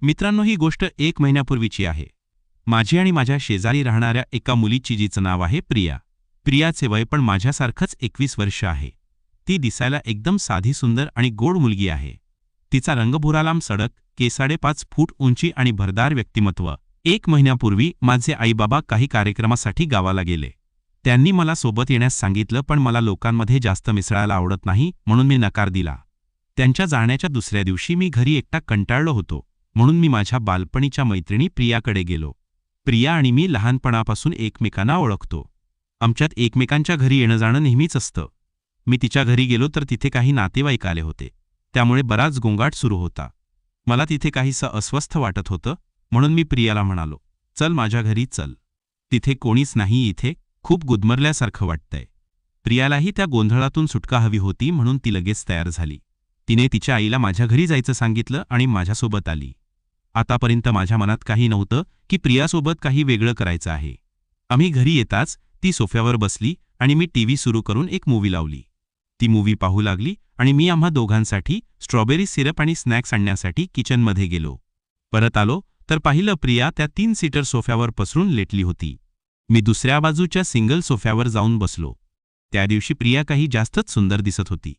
मित्रांनो, ही गोष्ट 1 महिन्यापूर्वीची आहे. माझी आणि माझ्या शेजारी राहणाऱ्या एका मुलीची, जिचं नाव आहे प्रिया. प्रियाचे वय पण माझ्यासारखंच 21 वर्ष आहे. ती दिसायला एकदम साधी, सुंदर आणि गोड मुलगी आहे. तिचा रंग भुरालाम सडक, केस 5.5 फूट उंची आणि भरदार व्यक्तिमत्व. 1 महिन्यापूर्वी माझे आईबाबा काही कार्यक्रमासाठी गावाला गेले. त्यांनी मला सोबत येण्यास सांगितलं, पण मला लोकांमध्ये जास्त मिसळायला आवडत नाही म्हणून मी नकार दिला. त्यांच्या जाण्याच्या दुसऱ्या दिवशी मी घरी एकटा कंटाळलो होतो, म्हणून मी माझ्या बालपणीच्या मैत्रिणी प्रियाकडे गेलो. प्रिया आणि मी लहानपणापासून एकमेकांना ओळखतो. आमच्यात एकमेकांच्या घरी येणं जाणं नेहमीच असतं. मी तिच्या घरी गेलो तर तिथे काही नातेवाईक आले होते, त्यामुळे बराच गोंगाट सुरू होता. मला तिथे काहीसं अस्वस्थ वाटत होतं, म्हणून मी प्रियाला म्हणालो, चल माझ्या घरी चल. तिथे कोणीच नाही, इथे खूप गुदमरल्यासारखं वाटतंय. प्रियालाही त्या गोंधळातून सुटका हवी होती, म्हणून ती लगेच तयार झाली. तिने तिच्या आईला माझ्या घरी जायचं सांगितलं आणि माझ्यासोबत आली. आतापर्यंत माझ्या मनात काही नव्हतं की प्रियासोबत काही वेगळं करायचं आहे. आम्ही घरी येताच ती सोफ्यावर बसली आणि मी टीव्ही सुरू करून एक मूव्ही लावली. ती मूव्ही पाहू लागली आणि मी आम्हा दोघांसाठी स्ट्रॉबेरी सिरप आणि स्नॅक्स आणण्यासाठी किचनमध्ये गेलो. परत आलो तर पाहिलं, प्रिया त्या 3 सीटर सोफ्यावर पसरून लेटली होती. मी दुसऱ्या बाजूच्या सिंगल सोफ्यावर जाऊन बसलो. त्या दिवशी प्रिया काही जास्तच सुंदर दिसत होती.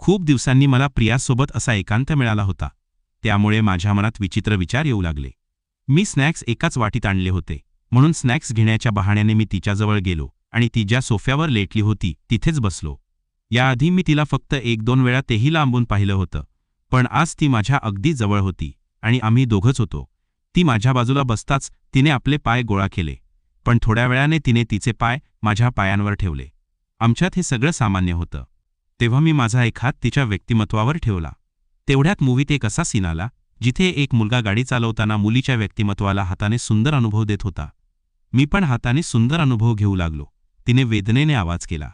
खूप दिवसांनी मला प्रियासोबत असा एकांत मिळाला होता, त्यामुळे माझ्या मनात विचित्र विचार येऊ लागले. मी स्नॅक्स एकाच वाटीत आणले होते, म्हणून स्नॅक्स घेण्याच्या बहाण्याने मी तिच्याजवळ गेलो आणि ती ज्या सोफ्यावर लेटली होती तिथेच बसलो. याआधी मी तिला फक्त 1-2 वेळा तेही लांबून पाहिलं होतं, पण आज ती माझ्या अगदी जवळ होती आणि आम्ही दोघंच होतो. ती माझ्या बाजूला बसताच तिने आपले पाय गोळा केले, पण थोड्या वेळाने तिने तिचे पाय माझ्या पायांवर ठेवले. आमच्यात हे सगळं सामान्य होतं. तेव्हा मी माझा एक हात तिच्या व्यक्तिमत्वावर ठेवला. तेवढ्यात मूव्हीत एक असा सीन आला जिथे एक मुलगा गाडी चालवताना मुलीच्या व्यक्तिमत्वाला हाताने सुंदर अनुभव देत होता. मी पण हाताने सुंदर अनुभव घेऊ लागलो. तिने वेदनेने आवाज केला.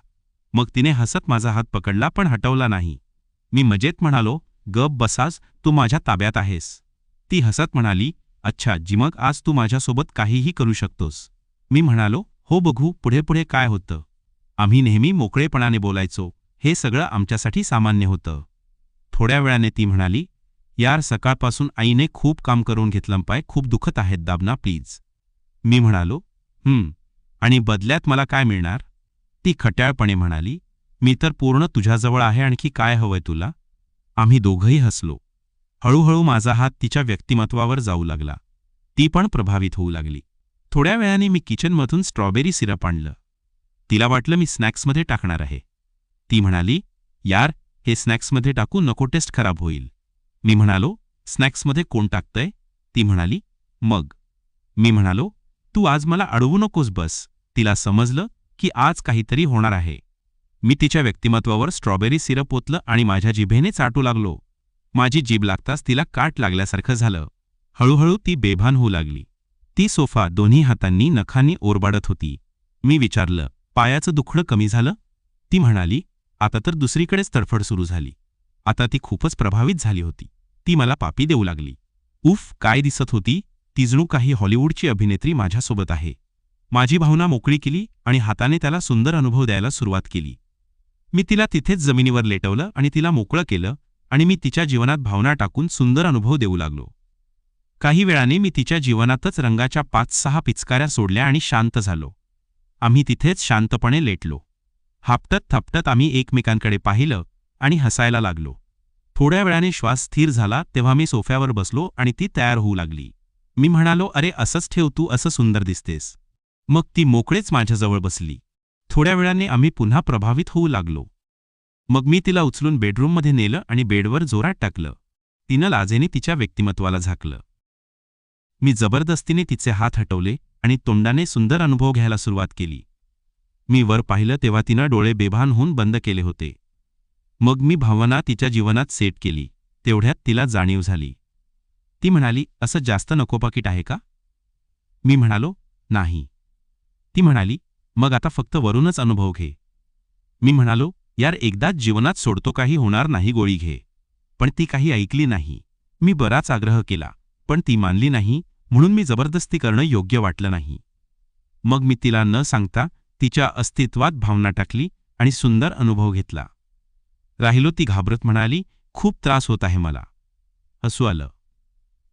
मग तिने हसत माझा हात पकडला, पण हटवला नाही. मी मजेत म्हणालो, गप बसास, तू माझ्या ताब्यात आहेस. ती हसत म्हणाली, अच्छा जी, मग आज तू माझ्यासोबत काहीही करू शकतोस. मी म्हणालो, हो, बघू पुढे पुढे काय होतं. आम्ही नेहमी मोकळेपणाने बोलायचो, हे सगळं आमच्यासाठी सामान्य होतं. थोड्या वेळाने ती म्हणाली, यार सकाळपासून आईने खूप काम करून घेतलं, पाय खूप दुखत आहेत, दाब ना प्लीज. मी म्हणालो, आणि बदल्यात मला काय मिळणार? ती खट्याळपणे म्हणाली, मी तर पूर्ण तुझ्याजवळ आहे, आणखी काय हवंय तुला? आम्ही दोघंही हसलो. हळूहळू माझा हात तिच्या व्यक्तिमत्वावर जाऊ लागला. ती पण प्रभावित होऊ लागली. थोड्या वेळाने मी किचनमधून स्ट्रॉबेरी सिरप आणलं. तिला वाटलं मी स्नॅक्समध्ये टाकणार आहे. ती म्हणाली, यार हे स्नॅक्समध्ये टाकू नको, टेस्ट खराब होईल. मी म्हणालो, स्नॅक्समध्ये कोण टाकतंय? ती म्हणाली, मग. मी म्हणालो, तू आज मला अडवू नकोस बस. तिला समजलं की आज काहीतरी होणार आहे. मी तिच्या व्यक्तिमत्वावर स्ट्रॉबेरी सिरप ओतलं आणि माझ्या जिभेने चाटू लागलो. माझी जीभ लागताच तिला काट लागल्यासारखं झालं. हळूहळू ती बेभान होऊ लागली. ती सोफा दोन्ही हातांनी नखांनी ओरबाडत होती. मी विचारलं, पायाचं दुखणं कमी झालं? ती म्हणाली, आता तर दुसरीकडेच तडफड सुरू झाली. आता ती खूपच प्रभावित झाली होती. ती मला पापी देऊ लागली. उफ, काय दिसत होती. ती जणू काही हॉलिवूडची अभिनेत्री माझ्यासोबत आहे. माझी भावना मोकळी केली आणि हाताने त्याला सुंदर अनुभव द्यायला सुरुवात केली. मी तिला तिथेच जमिनीवर लेटवलं आणि तिला मोकळं केलं आणि मी तिच्या जीवनात भावना टाकून सुंदर अनुभव देऊ लागलो. काही वेळाने मी तिच्या जीवनातच रंगाच्या 5-6 पिचकाऱ्या सोडल्या आणि शांत झालो. आम्ही तिथेच शांतपणे लेटलो. हापटत थापटत आम्ही एकमेकांकडे पाहिलं आणि हसायला लागलो. थोड्या वेळाने श्वास स्थिर झाला तेव्हा मी सोफ्यावर बसलो आणि ती तयार होऊ लागली. मी म्हणालो, अरे असंच ठेव, तू असं सुंदर दिसतेस. मग ती मोकळेच माझ्याजवळ बसली. थोड्या वेळाने आम्ही पुन्हा प्रभावित होऊ लागलो. मग मी तिला उचलून बेडरूममध्ये नेलं आणि बेडवर जोरात टाकलं. तिनं लाजेने तिच्या व्यक्तिमत्वाला झाकलं. मी जबरदस्तीने तिचे हात हटवले आणि तोंडाने सुंदर अनुभव घ्यायला सुरुवात केली. मी वर पाहिलं तेव्हा तिनं डोळे बेभान होऊन बंद केले होते. मग मी भावना तिच्या जीवनात सेट केली. तेवढ्यात तिला जाणीव झाली. ती म्हणाली, असं जास्त नको पाकिट आहे का? मी म्हणालो, नाही. ती म्हणाली, मग आता फक्त वरूनच अनुभव घे. मी म्हणालो, यार एकदाच जीवनात सोडतो, काही होणार नाही, गोळी घे. पण ती काही ऐकली नाही. मी बराच आग्रह केला, पण ती मानली नाही, म्हणून मी जबरदस्ती करणं योग्य वाटलं नाही. मग मी तिला न सांगता तिच्या अस्तित्वात भावना टाकली आणि सुंदर अनुभव घेतला. राहिलो ती घाबरत म्हणाली, खूप त्रास होत आहे मला. हसू आलं.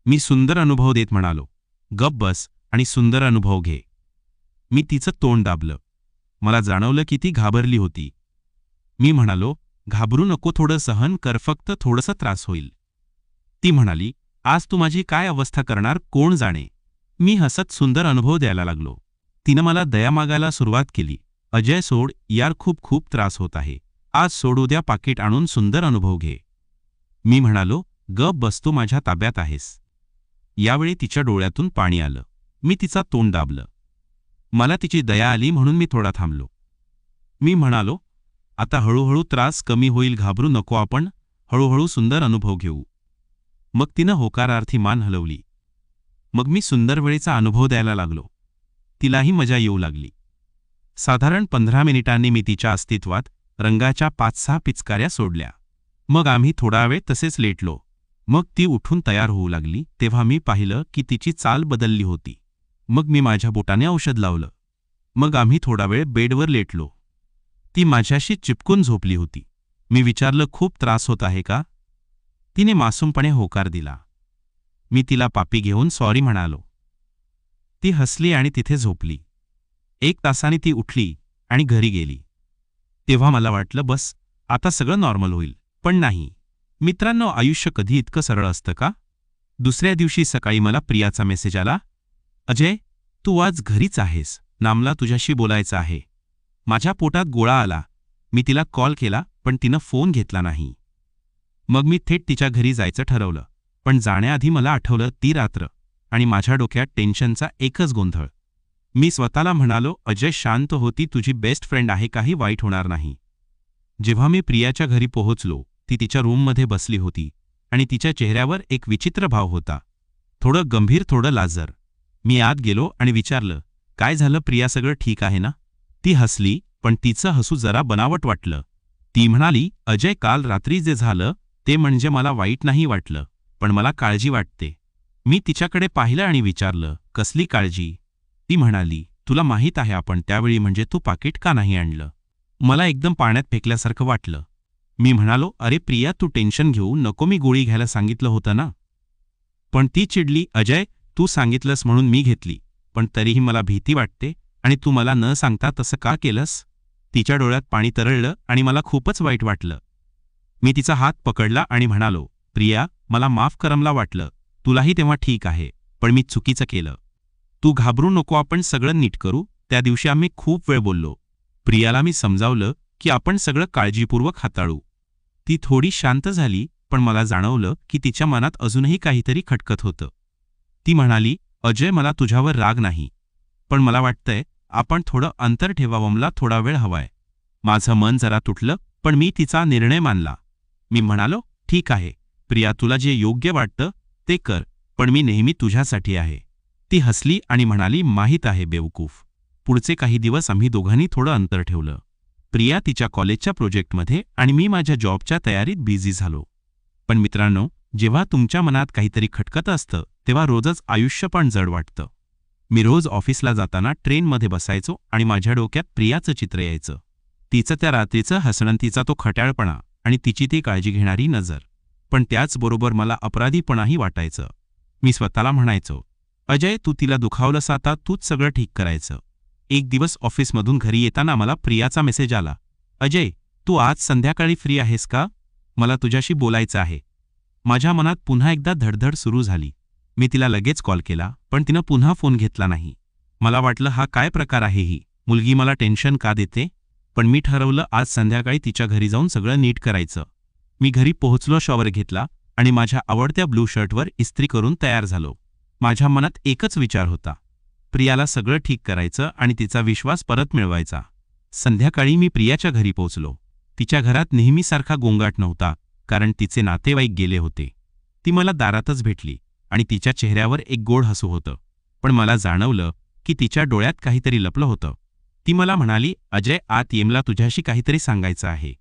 मी सुंदर अनुभव देत म्हणालो, गप बस आणि सुंदर अनुभव घे. मी तिचं तोंड दाबलं. मला जाणवलं की ती घाबरली होती. मी म्हणालो, घाबरू नको, थोडं सहन कर, फक्त थोडंसं त्रास होईल. ती म्हणाली, आज तू माझी काय अवस्था करणार कोण जाणे. मी हसत सुंदर अनुभव द्यायला लागलो. तिनं मला दया मागायला सुरुवात केली. अजय सोड यार, खूप खूप त्रास होत आहे. आज सोड, उद्या पाकिट आणून सुंदर अनुभव घे. मी म्हणालो, गप बस, तू माझ्या ताब्यात आहेस. यावेळी तिच्या डोळ्यातून पाणी आलं. मी तिचा तोंड दाबलं. मला तिची दया आली म्हणून मी थोडा थांबलो. मी म्हणालो, आता हळूहळू त्रास कमी होईल, घाबरू नको, आपण हळूहळू सुंदर अनुभव घेऊ. मग तिनं होकारार्थी मान हलवली. मग मी सुंदर वेळेचा अनुभव द्यायला लागलो. तिलाही मजा येऊ लागली. साधारण 15 मिनिटांनी मी तिच्या अस्तित्वात रंगाच्या 5-6 पिचकाऱ्या सोडल्या. मग आम्ही थोडा वेळ तसेच लेटलो. मग ती उठून तयार होऊ लागली तेव्हा मी पाहिलं की तिची चाल बदलली होती. मग मी माझ्या बोटाने औषध लावलं. मग आम्ही थोडा वेळ बेडवर लेटलो. ती माझ्याशी चिपकून झोपली होती. मी विचारलं, खूप त्रास होत आहे का? तिने मासूमपणे होकार दिला. मी तिला पापी घेऊन सॉरी म्हणालो. ती हसली आणि तिथे झोपली. 1 तासाने ती उठली आणि घरी गेली. तेव्हा मला वाटलं, बस आता सगळं नॉर्मल होईल. पण नाही. मित्रांनो, आयुष्य कधी इतकं सरळ असतं का? दुसऱ्या दिवशी सकाळी मला प्रियाचा मेसेज आला, अजय तू आज घरीच आहेस ना, मला तुझ्याशी बोलायचं आहे. माझ्या पोटात गोळा आला. मी तिला कॉल केला पण तिनं फोन घेतला नाही. मग मी थेट तिच्या घरी जायचं ठरवलं. पण जाण्याआधी मला आठवलं ती रात्र आणि माझ्या डोक्यात टेन्शनचा एकच गोंधळ. मी स्वतःला म्हणालो, अजय शांत होती, तुझी बेस्ट फ्रेंड आहे, काही वाईट होणार नाही. जेव्हा मी प्रियाच्या घरी पोहोचलो, ती तिच्या रूममध्ये बसली होती आणि तिच्या चेहऱ्यावर एक विचित्र भाव होता, थोडं गंभीर, थोडं लाजर. मी आत गेलो आणि विचारलं, काय झालं प्रिया, सगळं ठीक आहे ना? ती हसली पण तिचं हसू जरा बनावट वाटलं. ती म्हणाली, अजय काल रात्री जे झालं ते म्हणजे मला वाईट नाही वाटलं, पण मला काळजी वाटते. मी तिच्याकडे पाहिलं आणि विचारलं, कसली काळजी? ती म्हणाली, तुला माहीत आहे आपण त्यावेळी म्हणजे तू पाकिट का नाही आणलं? मला एकदम पाण्यात फेकल्यासारखं वाटलं. मी म्हणालो, अरे प्रिया तू टेन्शन घेऊ नको, मी गोळी घ्यायला सांगितलं होतं ना. पण ती चिडली, अजय तू सांगितलंस म्हणून मी घेतली, पण तरीही मला भीती वाटते आणि तू मला न सांगता तसं का केलंस? तिच्या डोळ्यात पाणी तरळलं आणि मला खूपच वाईट वाटलं. मी तिचा हात पकडला आणि म्हणालो, प्रिया मला माफ कर, मला वाटलं तुलाही तेव्हा ठीक आहे, पण मी चुकीचं केलं. तू घाबरू नको, आपण सगळं नीट करू. त्या दिवशी आम्ही खूप वेळ बोललो. प्रियाला मी समजावलं की आपण सगळं काळजीपूर्वक हाताळू. ती थोडी शांत झाली पण मला जाणवलं की तिच्या मनात अजूनही काहीतरी खटकत होतं. ती म्हणाली, अजय मला तुझ्यावर राग नाही, पण मला वाटतंय आपण थोडं अंतर ठेवावं, मला थोडा वेळ हवाय. माझं मन जरा तुटलं पण मी तिचा निर्णय मानला. मी म्हणालो, ठीक आहे प्रिया, तुला जे योग्य वाटतं ते कर, पण मी नेहमी तुझ्यासाठी आहे. ती हसली आणि म्हणाली, माहीत आहे बेवकूफ. पुढचे काही दिवस आम्ही दोघांनी थोडं अंतर ठेवलं. प्रिया तिच्या कॉलेजच्या प्रोजेक्टमध्ये आणि मी माझ्या जॉबच्या तयारीत बिझी झालो. पण मित्रांनो, जेव्हा तुमच्या मनात काहीतरी खटकत असतं तेव्हा रोजच आयुष्य पण जड वाटतं. मी रोज ऑफिसला जाताना ट्रेनमध्ये बसायचो आणि माझ्या डोक्यात प्रियाचं चित्र यायचं. तिचं त्या रात्रीचं हसणं, तिचा तो खट्याळपणा आणि तिची ती काळजी घेणारी नजर. पण त्याचबरोबर मला अपराधीपणाही वाटायचं. मी स्वतःला म्हणायचो, अजय तू तिला दुखावलंस, आता तूच सगळं ठीक करायचं. एक दिवस ऑफिसमधून घरी येताना मला प्रियाचा मेसेज आला, अजय तू आज संध्याकाळी फ्री आहेस का? मला तुझ्याशी बोलायचं आहे. माझ्या मनात पुन्हा एकदा धडधड सुरू झाली. मी तिला लगेच कॉल केला पण तिनं पुन्हा फोन घेतला नाही. मला वाटलं, हा काय प्रकार आहे, ही मुलगी मला टेन्शन का देते? पण मी ठरवलं आज संध्याकाळी तिच्या घरी जाऊन सगळं नीट करायचं. मी घरी पोहोचलो, शॉवर घेतला आणि माझ्या आवडत्या ब्लू शर्टवर इस्त्री करून तयार झालो. माझ्या मनात एकच विचार होता, प्रियाला सगळं ठीक करायचं आणि तिचा विश्वास परत मिळवायचा. संध्याकाळी मी प्रियाच्या घरी पोहोचलो. तिच्या घरात नेहमीसारखा गोंगाट नव्हता, कारण तिचे नातेवाईक गेले होते. ती मला दारातच भेटली आणि तिच्या चेहऱ्यावर एक गोड हसू होतं. पण मला जाणवलं की तिच्या डोळ्यात काहीतरी लपलं होतं. ती मला म्हणाली, अजय आत ये, मला तुझ्याशी काहीतरी सांगायचं आहे.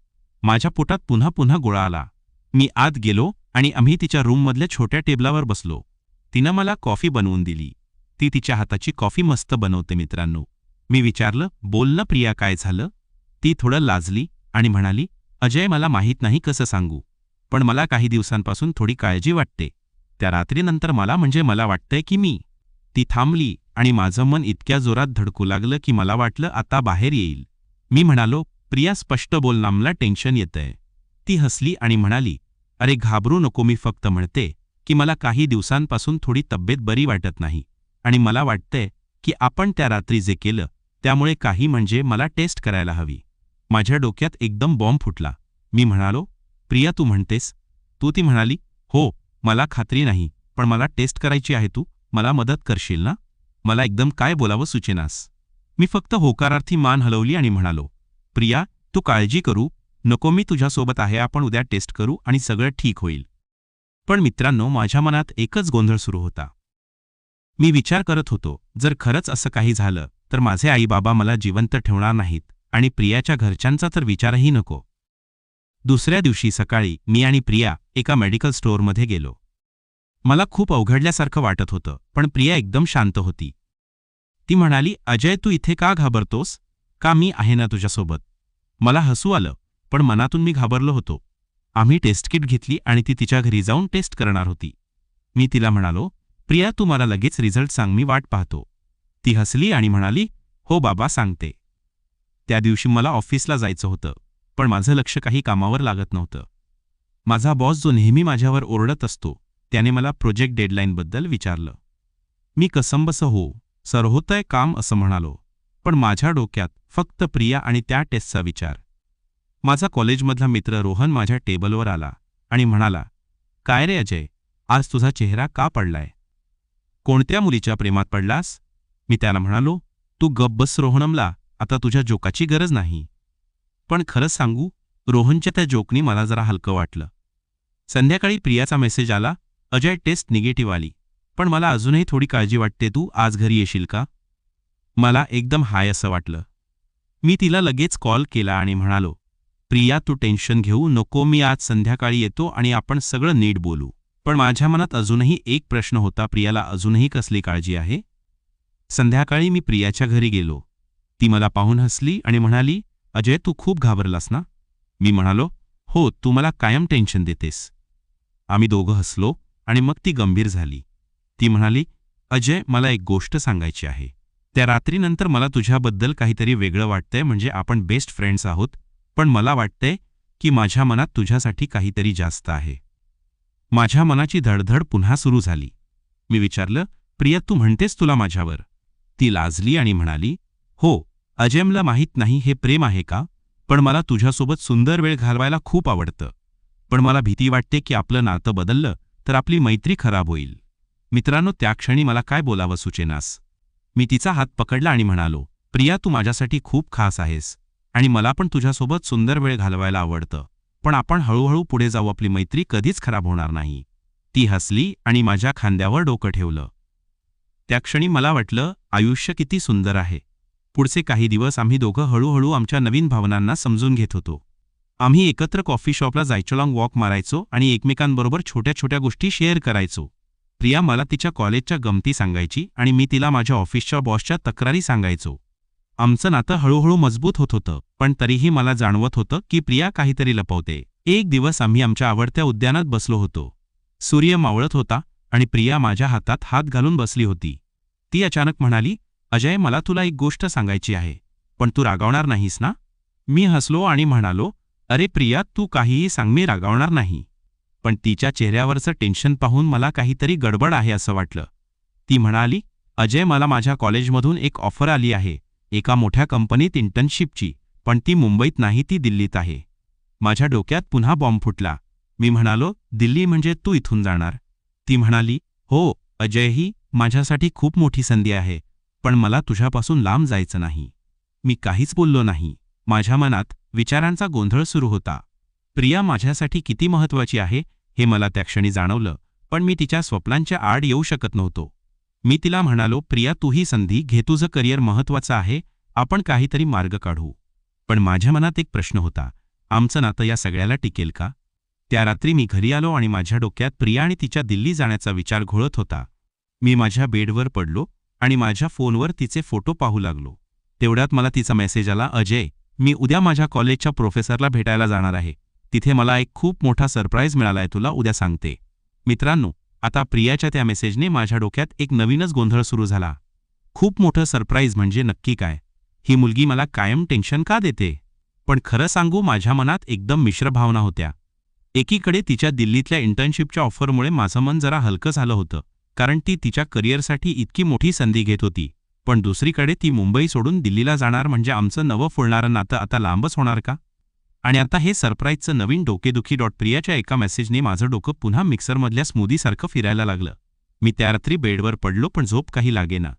माझ्या पोटात पुन्हा पुन्हा गोळा आला. मी आत गेलो आणि आम्ही तिच्या रूममधल्या छोट्या टेबलावर बसलो. तिनं मला कॉफी बनवून दिली. ती तिच्या हाताची कॉफी मस्त बनवते मित्रांनो. मी विचारलं, बोल ना प्रिया, काय झालं? ती थोडं लाजली आणि म्हणाली, अजय मला माहीत नाही कसं सांगू, पण मला काही दिवसांपासून थोडी काळजी वाटते. त्या रात्रीनंतर मला वाटतंय की मी. ती थांबली आणि माझं मन इतक्या जोरात धडकू लागलं की मला वाटलं आता बाहेर येईल. मी म्हणालो, प्रिया स्पष्ट बोल ना, मला टेन्शन येतंय. ती हसली आणि म्हणाली, अरे घाबरू नको, मी फक्त म्हणते की मला काही दिवसांपासून थोडी तब्येत बरी वाटत नाही आणि मला वाटतंय की आपण त्या रात्री जे केलं त्यामुळे काही म्हणजे मला टेस्ट करायला हवी. माझ्या डोक्यात एकदम बॉम्ब फुटला. मी म्हणालो, प्रिया तू म्हणतेस? ती म्हणाली, हो, मला खात्री नाही, पण मला टेस्ट करायची आहे. तू मला मदत करशील ना? मला एकदम काय बोलावं सुचेनास. मी फक्त होकारार्थी मान हलवली आणि म्हणालो, प्रिया तू काळजी करू नको, मी तुझ्यासोबत आहे, आपण उद्या टेस्ट करू आणि सगळं ठीक होईल. पण मित्रांनो, माझ्या मनात एकच गोंधळ सुरू होता. मी विचार करत होतो, जर खरंच असं काही झालं तर माझे आई बाबा मला जिवंत ठेवणार नाहीत आणि प्रियाच्या घरच्यांचा तर विचारही नको. दुसऱ्या दिवशी सकाळी मी आणि प्रिया एका मेडिकल स्टोअरमध्ये गेलो. मला खूप अवघडल्यासारखं वाटत होतं, पण प्रिया एकदम शांत होती. ती म्हणाली, अजय तू इथे का घाबरतोस? का मी आहे ना तुझ्यासोबत. मला हसू आलं, पण मनातून मी घाबरलो होतो. आम्ही टेस्ट किट घेतली आणि ती तिच्या घरी जाऊन टेस्ट करणार होती. मी तिला म्हणालो, प्रिया तू मला लगेच रिझल्ट सांग, मी वाट पाहतो. ती हसली आणि म्हणाली, हो बाबा सांगते. त्या दिवशी मला ऑफिसला जायचं होतं, पण माझं लक्ष काही कामावर लागत नव्हतं. माझा बॉस जो नेहमी माझ्यावर ओरडत असतो त्याने मला प्रोजेक्ट डेडलाईनबद्दल विचारलं. मी कसंबसं हो सर होतंय काम असं म्हणालो, पण माझ्या डोक्यात फक्त प्रिया आणि त्या टेस्टचा विचार. माझा कॉलेजमधला मित्र रोहन माझ्या टेबलवर आला आणि म्हणाला, काय रे अजय, आज तुझा चेहरा का पडलाय? कोणत्या मुलीच्या प्रेमात पडलास? मी त्याला म्हणालो, तू गप्प बस रोहनमला, आता तुझ्या जोकाची गरज नाही. पण खरंच सांगू, रोहनच्या त्या जोकनी मला जरा हलकं वाटलं. संध्याकाळी प्रियाचा मेसेज आला, अजय टेस्ट निगेटिव्ह आली, पण मला अजूनही थोडी काळजी वाटते, तू आज घरी येशील का? मला एकदम हाय असं वाटलं. मी तिला लगेच कॉल केला आणि म्हणालो, प्रिया तू टेन्शन घेऊ नको, मी आज संध्याकाळी येतो आणि आपण सगळं नीट बोलू. पण माझ्या मनात अजूनही एक प्रश्न होता, प्रियाला अजूनही कसली काळजी आहे? संध्याकाळी मी प्रियाच्या घरी गेलो. ती मला पाहून हसली आणि म्हणाली, अजय तू खूप घाबरलास ना? मी म्हणालो, हो, तू मला कायम टेन्शन देतेस. आम्ही दोघं हसलो आणि मग ती गंभीर झाली. ती म्हणाली, अजय मला एक गोष्ट सांगायची आहे. त्या रात्रीनंतर मला तुझ्याबद्दल काहीतरी वेगळं वाटतंय, म्हणजे आपण बेस्ट फ्रेंड्स आहोत, पण मला वाटतंय की माझ्या मनात तुझ्यासाठी काहीतरी जास्त आहे. माझ्या मनाची धडधड पुन्हा सुरू झाली. मी विचारलं, प्रिया तू म्हणतेस तुला माझ्यावर? ती लाजली आणि म्हणाली, हो अजय मला माहीत नाही हे प्रेम आहे का, पण मला तुझ्यासोबत सुंदर वेळ घालवायला खूप आवडतं. पण मला भीती वाटते की आपलं नातं बदललं तर आपली मैत्री खराब होईल. मित्रांनो, त्या क्षणी मला काय बोलावं सुचेनास. मी तिचा हात पकडला आणि म्हणालो, प्रिया तू माझ्यासाठी खूप खास आहेस आणि मला पण तुझ्यासोबत सुंदर वेळ घालवायला आवडतं, पण आपण हळूहळू पुढे जाऊ, आपली मैत्री कधीच खराब होणार नाही. ती हसली आणि माझ्या खांद्यावर डोकं ठेवलं. त्या क्षणी मला वाटलं, आयुष्य किती सुंदर आहे. पुढचे काही दिवस आम्ही दोघं हळूहळू आमच्या नवीन भावनांना समजून घेत होतो. आम्ही एकत्र कॉफी शॉपला जायचो, लॉंग वॉक मारायचो आणि एकमेकांबरोबर छोट्या छोट्या गोष्टी शेअर करायचो. प्रिया मला तिच्या कॉलेजच्या गमती सांगायची आणि मी तिला माझ्या ऑफिसच्या बॉसच्या तक्रारी सांगायचो. आमचं नातं हळूहळू मजबूत होत होतं, पण तरीही मला जाणवत होतं की प्रिया काहीतरी लपवते. एक दिवस आम्ही आमच्या आवडत्या उद्यानात बसलो होतो. सूर्य मावळत होता आणि प्रिया माझ्या हातात हात घालून बसली होती. ती अचानक म्हणाली, अजय मला तुला एक गोष्ट सांगायची आहे, पण तू रागावणार नाहीस ना? मी हसलो आणि म्हणालो, अरे प्रिया तू काहीही सांग, मी रागावणार नाही. पण तिच्या चेहऱ्यावरचं टेन्शन पाहून मला काहीतरी गडबड आहे असं वाटलं. ती म्हणाली, अजय मला माझ्या कॉलेजमधून एक ऑफर आली आहे, एका मोठ्या कंपनीत इंटर्नशिपची, पण ती मुंबईत नाही, ती दिल्लीत आहे. माझ्या डोक्यात पुन्हा बॉम्ब फुटला. मी म्हणालो, दिल्ली म्हणजे तू इथून जाणार? ती म्हणाली, हो अजय, ही माझ्यासाठी खूप मोठी संधी आहे, पण मला तुझ्यापासून लांब जायचं नाही. मी काहीच बोललो नाही. माझ्या मनात विचारांचा गोंधळ सुरू होता. प्रिया माझ्यासाठी किती महत्त्वाची आहे हे मला त्या क्षणी जाणवलं, पण मी तिच्या स्वप्नांच्या आड येऊ शकत नव्हतो. मी तिला म्हणालो, प्रिया तू ही संधी घे, तुझं करिअर महत्त्वाचं आहे, आपण काहीतरी मार्ग काढू. पण माझ्या मनात एक प्रश्न होता, आमचं नातं या सगळ्याला टिकेल का? त्या रात्री मी घरी आलो आणि माझ्या डोक्यात प्रिया आणि तिच्या दिल्ली जाण्याचा विचार घोळत होता. मी माझ्या बेडवर पडलो आणि माझ्या फोनवर तिचे फोटो पाहू लागलो. तेवढ्यात मला तिचा मेसेज आला, अजय मी उद्या माझ्या कॉलेजच्या प्रोफेसरला भेटायला जाणार आहे. तिथे मला एक खूप मोठा सरप्राईज मिळालाय, तुला उद्या सांगते. मित्रांनो, आता प्रियाच्या त्या मेसेजने माझ्या डोक्यात एक नवीनच गोंधळ सुरू झाला. खूप मोठं सरप्राईज म्हणजे नक्की काय? ही मुलगी मला कायम टेन्शन का देते? पण खरं सांगू, माझ्या मनात एकदम मिश्र भावना होत्या. एकीकडे तिच्या दिल्लीतल्या इंटर्नशिपच्या ऑफरमुळे माझं मन जरा हलकं झालं होतं, कारण ती तिच्या करिअरसाठी इतकी मोठी संधी घेत होती. पण दुसरीकडे ती मुंबई सोडून दिल्लीला जाणार म्हणजे आमचं नवं फुलणारं नातं आता लांबच होणार का? आणि आता हे सरप्राईजचं नवीन डोकेदुखी. प्रियाच्या एका मेसेजने माझं डोकं पुन्हा मिक्सरमधल्या स्मूदीसारखं फिरायला लागलं. मी त्या रात्री बेडवर पडलो, पण झोप काही लागेना.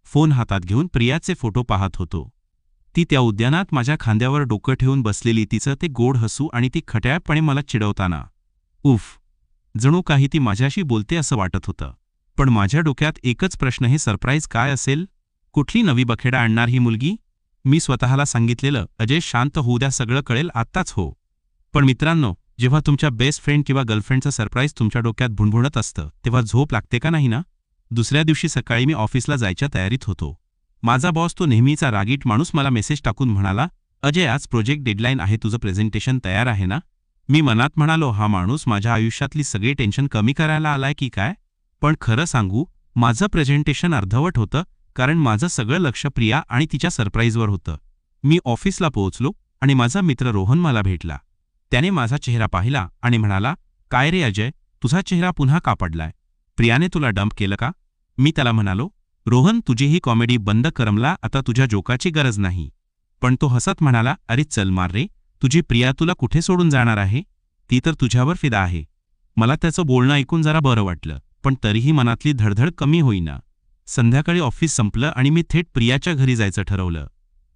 फोन हातात घेऊन प्रियाचे फोटो पाहत होतो. ती त्या उद्यानात माझ्या खांद्यावर डोकं ठेवून बसलेली, तिचं ते गोड हसू आणि ती खट्याळपणे मला चिडवताना. उफ, जणू काही ती माझ्याशी बोलते असं वाटत होतं. पण माझ्या डोक्यात एकच प्रश्न, हे सरप्राईज काय असेल? कुठली नवी बखेडा आणणार ही मुलगी? मी स्वतःला सांगितलेलं, अजय शांत होऊ द्या, सगळं कळेल आत्ताच हो. पण मित्रांनो, जेव्हा तुमच्या बेस्ट फ्रेंड किंवा गर्लफ्रेंडचं सरप्राईज तुमच्या डोक्यात भुणभुणत असतं, तेव्हा झोप लागते का नाही ना? दुसऱ्या दिवशी सकाळी मी ऑफिसला जायच्या तयारीत होतो. माझा बॉस, तो नेहमीचा रागीट माणूस, मला मेसेज टाकून म्हणाला, अजय आज प्रोजेक्ट डेडलाईन आहे, तुझं प्रेझेंटेशन तयार आहे ना? मी मनात म्हणालो, हा माणूस माझ्या आयुष्यातली सगळी टेन्शन कमी करायला आलाय की काय? पण खरं सांगू, माझं प्रेझेंटेशन अर्धवट होतं, कारण माझं सगळं लक्ष प्रिया आणि तिच्या सरप्राईजवर होतं. मी ऑफिसला पोहोचलो आणि माझा मित्र रोहन मला भेटला. त्याने माझा चेहरा पाहिला आणि म्हणाला, काय रे अजय, तुझा चेहरा पुन्हा का पडलाय? प्रियाने तुला डंप केलं का? मी त्याला म्हणालो, रोहन, तुझी ही कॉमेडी बंद करमला, आता तुझ्या जोकाची गरज नाही. पण तो हसत म्हणाला, अरे चल मार रे, तुझी प्रिया तुला कुठे सोडून जाणार आहे? ती तर तुझ्यावर फिदा आहे. मला त्याचं बोलणं ऐकून जरा बरं वाटलं, पण तरीही मनातली धडधड कमी होईना. संध्याकाळी ऑफिस संपलं आणि मी थेट प्रियाच्या घरी जायचं ठरवलं.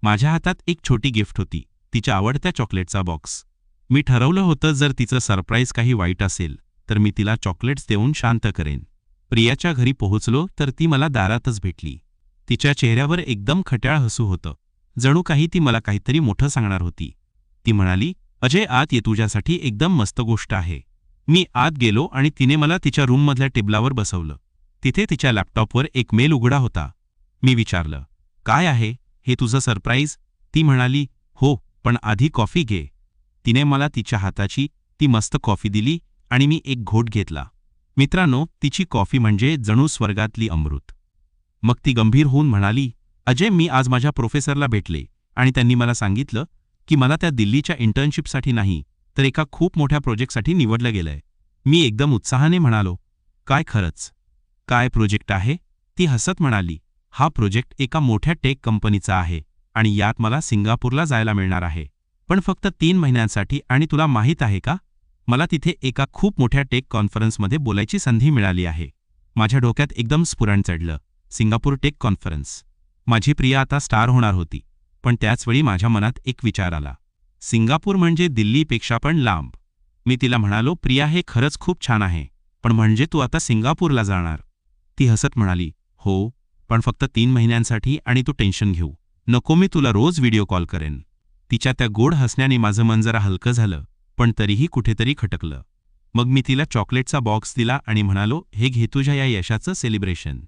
माझ्या हातात एक छोटी गिफ्ट होती, तिच्या आवडत्या चॉकलेटचा बॉक्स. मी ठरवलं होतं, जर तिचं सरप्राईज काही वाईट असेल तर मी तिला चॉकलेट्स देऊन शांत करेन. प्रियाच्या घरी पोहोचलो तर ती मला दारातच भेटली. तिच्या चेहऱ्यावर एकदम खट्याळ हसू होतं, जणू काही ती मला काहीतरी मोठं सांगणार होती. ती म्हणाली, अजय आत ये, तुझ्यासाठी एकदम मस्त गोष्ट आहे. मी आत गेलो आणि तिने मला तिच्या रूममधल्या टेबलावर बसवलं. तिथे तिच्या लॅपटॉपवर एक मेल उघडा होता. मी विचारलं, काय आहे हे तुझं सरप्राईज? ती म्हणाली, हो, पण आधी कॉफी घे. तिने मला तिच्या हाताची ती मस्त कॉफी दिली आणि मी एक घोट घेतला. मित्रांनो, तिची कॉफी म्हणजे जणू स्वर्गातली अमृत. मग ती गंभीर होऊन म्हणाली, अजय, मी आज माझ्या प्रोफेसरला भेटले आणि त्यांनी मला सांगितलं की मला त्या दिल्लीच्या इंटर्नशिपसाठी नाही, तर एका खूप मोठ्या प्रोजेक्टसाठी निवडलं गेलंय. मी एकदम उत्साहाने म्हणालो, काय खरंच? काय प्रोजेक्ट आहे? ती हसत म्हणाली, हा प्रोजेक्ट एका मोठ्या टेक कंपनीचा आहे आणि यात मला सिंगापूरला जायला मिळणार आहे, पण फक्त 3 महिन्यांसाठी. आणि तुला माहीत आहे का, मला तिथे एका खूप मोठ्या टेक कॉन्फरन्समध्ये बोलायची संधी मिळाली आहे. माझ्या डोक्यात एकदम स्फुरण चढलं. Singapore tech conference. माझी प्रिया आता स्टार होणार होती. पण त्याचवेळी माझ्या मनात एक विचार आला, सिंगापूर म्हणजे दिल्लीपेक्षा पण लांब. मी तिला म्हणालो, प्रिया, हे खरंच खूप छान आहे, पण म्हणजे तू आता सिंगापूरला जाणार? ती हसत म्हणाली, हो, पण फक्त 3 महिन्यांसाठी. आणि तू टेन्शन घेऊ नको, मी तुला रोज व्हिडिओ कॉल करेन. तिच्या त्या गोड हसण्याने माझं मन जरा हलकं झालं, पण तरीही कुठेतरी खटकलं. मग मी तिला चॉकलेटचा बॉक्स दिला आणि म्हणालो, हे घे तुझ्या या यशाचं सेलिब्रेशन.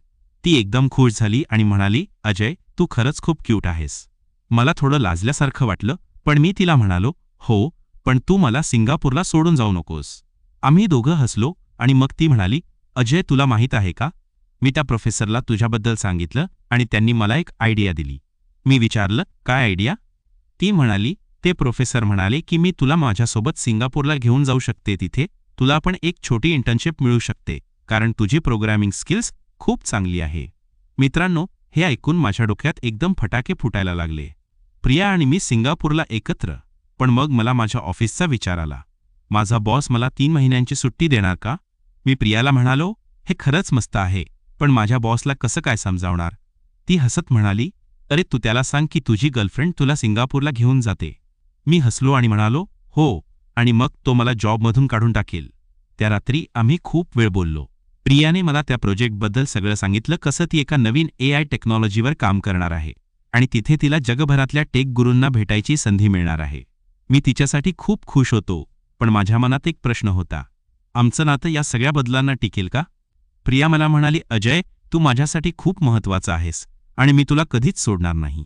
ती एकदम खुश झाली आणि म्हणाली, अजय, तू खरंच खूप क्यूट आहेस. मला थोडं लाजल्यासारखं वाटलं, पण मी तिला म्हणालो, हो, पण तू मला सिंगापूरला सोडून जाऊ नकोस. आम्ही दोघं हसलो आणि मग ती म्हणाली, अजय, तुला माहीत आहे का, मी त्या प्रोफेसरला तुझ्याबद्दल सांगितलं आणि त्यांनी मला एक आयडिया दिली. मी विचारलं, काय आयडिया? ती म्हणाली, ते प्रोफेसर म्हणाले की मी तुला माझ्यासोबत सिंगापूरला घेऊन जाऊ शकते. तिथे तुला पण एक छोटी इंटर्नशिप मिळू शकते, कारण तुझी प्रोग्रॅमिंग स्किल्स खूप चांगली आहे. मित्रांनो, हे ऐकून माझ्या डोक्यात एकदम फटाके फुटायला लागले. प्रिया आणि मी सिंगापूरला एकत्र. पण मग मला माझ्या ऑफिसचा विचार आला. माझा बॉस मला 3 महिन्यांची सुट्टी देणार का? मी प्रियाला म्हणालो, हे खरंच मस्त आहे, पण माझ्या बॉसला कसं काय समजावणार? ती हसत म्हणाली, अरे तू त्याला सांग की तुझी गर्लफ्रेंड तुला सिंगापूरला घेऊन जाते. मी हसलो आणि म्हणालो, हो, आणि मग तो मला जॉबमधून काढून टाकेल. त्या रात्री आम्ही खूप वेळ बोललो. प्रियाने मला त्या प्रोजेक्टबद्दल सगळं सांगितलं, कसं ती एका नवीन AI टेक्नॉलॉजीवर काम करणार आहे आणि तिथे तिला जगभरातल्या टेक गुरूंना भेटायची संधी मिळणार आहे. मी तिच्यासाठी खूप खुश होतो, पण माझ्या मनात एक प्रश्न होता, आमचं नातं या सगळ्या बदलांना टिकेल का? प्रिया मला म्हणाली, अजय, तू माझ्यासाठी खूप महत्त्वाचा आहेस आणि मी तुला कधीच सोडणार नाही.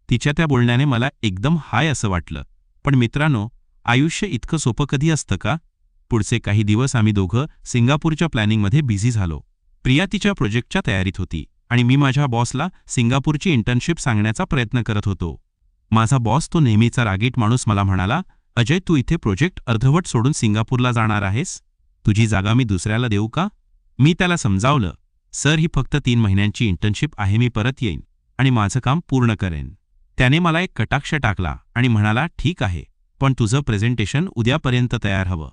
तिच्या त्या बोलण्याने मला एकदम हाय असं वाटलं. पण मित्रांनो, आयुष्य इतकं सोपं कधी असतं का? पुढचे काही दिवस आम्ही दोघं सिंगापूरच्या प्लॅनिंगमध्ये बिझी झालो. प्रिया तिच्या प्रोजेक्टच्या तयारीत होती आणि मी माझ्या बॉसला सिंगापूरची इंटर्नशिप सांगण्याचा प्रयत्न करत होतो. माझा बॉस, तो नेहमीचा रागीट माणूस, मला म्हणाला, अजय, तू इथे प्रोजेक्ट अर्धवट सोडून सिंगापूरला जाणार आहेस? तुझी जागा मी दुसऱ्याला देऊ का? मी त्याला समजावलं, सर, ही फक्त 3 महिन्यांची इंटर्नशिप आहे. मी परत येईन आणि माझं काम पूर्ण करेन. त्याने मला एक कटाक्ष टाकला आणि म्हणाला, ठीक आहे, पण तुझं प्रेझेंटेशन उद्यापर्यंत तयार हवं.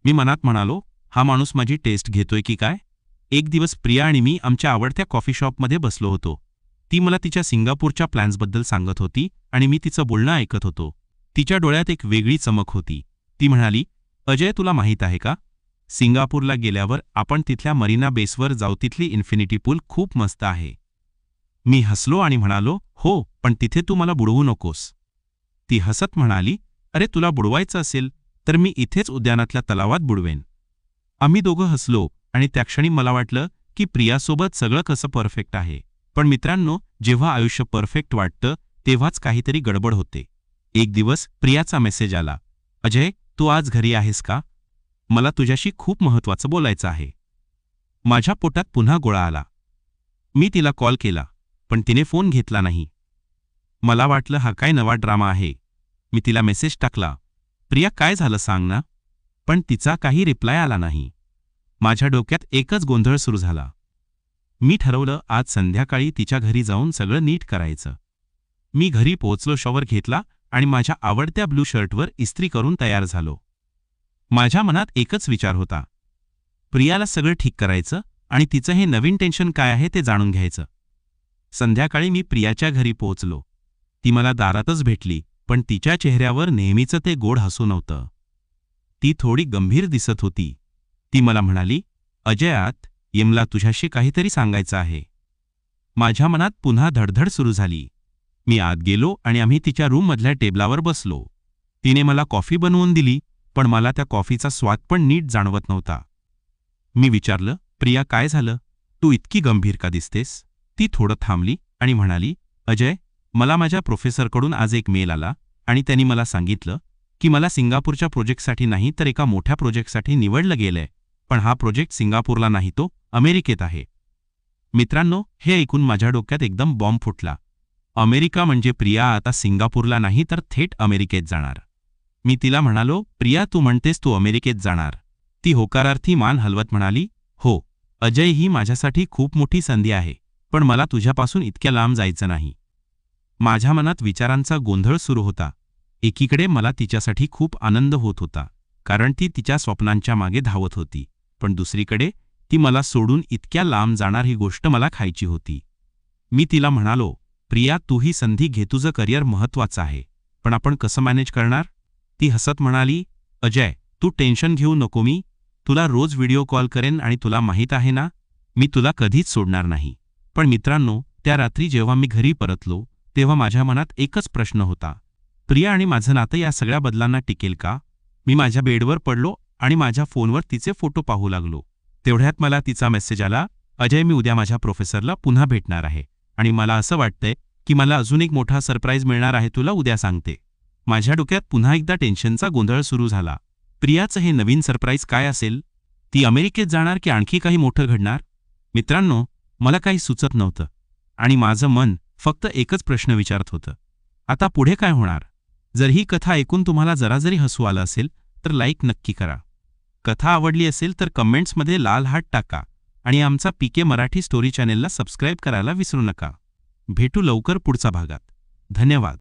मी मनात म्हणालो, हा माणूस माझी टेस्ट घेतोय की काय? एक दिवस प्रिया आणि मी आमच्या आवडत्या कॉफी शॉपमध्ये बसलो होतो. ती मला तिच्या सिंगापूरच्या प्लॅन्सबद्दल सांगत होती आणि मी तिचं बोलणं ऐकत होतो. तिच्या डोळ्यात एक वेगळी चमक होती. ती म्हणाली, अजय, तुला माहीत आहे का, सिंगापूरला गेल्यावर आपण तिथल्या मरीना बेसवर जाऊ. तिथली इन्फिनिटी पूल खूप मस्त आहे. मी हसलो आणि म्हणालो, हो, पण तिथे तू मला बुडवू नकोस. ती हसत म्हणाली, अरे, तुला बुडवायचं असेल तर मी इथेच उद्यानातल्या तलावात बुडवेन. आम्ही दोघं हसलो आणि त्या क्षणी मला वाटलं की प्रियासोबत सगळं कसं परफेक्ट आहे. पण मित्रांनो, जेव्हा आयुष्य परफेक्ट वाटतं तेव्हाच काहीतरी गडबड होते. एक दिवस प्रियाचा मेसेज आला, अजय, तू आज घरी आहेस का? मला तुझ्याशी खूप महत्त्वाचं बोलायचं आहे. माझ्या पोटात पुन्हा गोळा आला. मी तिला कॉल केला, पण तिने फोन घेतला नाही. मला वाटलं, हा काय नवा ड्रामा आहे. मी तिला मेसेज टाकला, प्रिया, काय झालं सांग ना. पण तिचा काही रिप्लाय आला नाही. माझ्या डोक्यात एकच गोंधळ सुरू झाला. मी ठरवलं, आज संध्याकाळी तिच्या घरी जाऊन सगळं नीट करायचं. मी घरी पोहोचलो, शॉवर घेतला आणि माझ्या आवडत्या ब्लू शर्टवर इस्त्री करून तयार झालो. माझ्या मनात एकच विचार होता, प्रियाला सगळं ठीक करायचं आणि तिचं हे नवीन टेन्शन काय आहे ते जाणून घ्यायचं. संध्याकाळी मी प्रियाच्या घरी पोहोचलो. ती मला दारातच भेटली, पण तिच्या चेहऱ्यावर नेहमीचं ते गोड हसू नव्हतं. ती थोडी गंभीर दिसत होती. ती मला म्हणाली, अजय, आत ये, मला तुझ्याशी काहीतरी सांगायचं आहे. माझ्या मनात पुन्हा धडधड सुरू झाली. मी आत गेलो आणि आम्ही तिच्या रूममधल्या टेबलावर बसलो. तिने मला कॉफी बनवून दिली, पण मला त्या कॉफीचा स्वाद पण नीट जाणवत नव्हता. मी विचारलं, प्रिया, काय झालं? तू इतकी गंभीर का दिसतेस? ती थोडं थांबली आणि म्हणाली, अजय, मला माझ्या प्रोफेसरकडून आज एक मेल आला आणि त्यांनी मला सांगितलं की मला सिंगापूरच्या प्रोजेक्टसाठी नाही तर एका मोठ्या प्रोजेक्टसाठी निवडलं गेलंय. पण हा प्रोजेक्ट सिंगापूरला नाही, तो अमेरिकेत आहे. मित्रांनो, हे ऐकून माझ्या डोक्यात एकदम बॉम्ब फुटला. अमेरिका म्हणजे प्रिया आता सिंगापूरला नाही तर थेट अमेरिकेत जाणार. मी तिला म्हणालो, प्रिया, तू म्हणतेस तू अमेरिकेत जाणार? ती होकारार्थी मान हलवत म्हणाली, हो अजय, ही माझ्यासाठी खूप मोठी संधी आहे, पण मला तुझ्यापासून इतक्या लांब जायचं नाही. माझ्या मनात विचारांचा गोंधळ सुरू होता. एकीकडे मला तिच्यासाठी खूप आनंद होत होता, कारण ती तिच्या स्वप्नांच्या मागे धावत होती, पण दुसरीकडे ती मला सोडून इतक्या लांब जाणार ही गोष्ट मला खायची होती. मी तिला म्हणालो, प्रिया, तू ही संधी घे, तुझं करिअर महत्त्वाचं आहे, पण आपण कसं मॅनेज करणार? ती हसत म्हणाली, अजय, तू टेन्शन घेऊ नको, मी तुला रोज व्हिडिओ कॉल करेन आणि तुला माहीत आहे ना, मी तुला कधीच सोडणार नाही. पण मित्रांनो, त्या रात्री जेव्हा मी घरी परतलो तेव्हा माझ्या मनात एकच प्रश्न होता, प्रिया आणि माझं नातं या सगळ्या बदलांना टिकेल का? मी माझ्या बेडवर पडलो आणि माझ्या फोनवर तिचे फोटो पाहू लागलो. तेवढ्यात मला तिचा मेसेज आला, अजय, मी उद्या माझ्या प्रोफेसरला पुन्हा भेटणार आहे आणि मला असं वाटतंय की मला अजून एक मोठा सरप्राईज मिळणार आहे, तुला उद्या सांगते. माझ्या डोक्यात पुन्हा एकदा टेन्शनचा गोंधळ सुरू झाला. प्रियाचं हे नवीन सरप्राईज काय असेल? ती अमेरिकेत जाणार की आणखी काही मोठं घडणार? मित्रांनो, मला काही सुचत नव्हतं आणि माझं मन फक्त एकच प्रश्न विचारत होतं, आता पुढे काय होणार? जर ही कथा ऐकून तुम्हाला जरा जरी हसू आलं असेल तर लाईक नक्की करा. कथा आवडली असेल तर कमेंट्समध्ये लाल हात टाका आणि आमचा पीके मराठी स्टोरी चॅनेलला सबस्क्राईब करायला विसरू नका. भेटू लवकर पुढच्या भागात. धन्यवाद.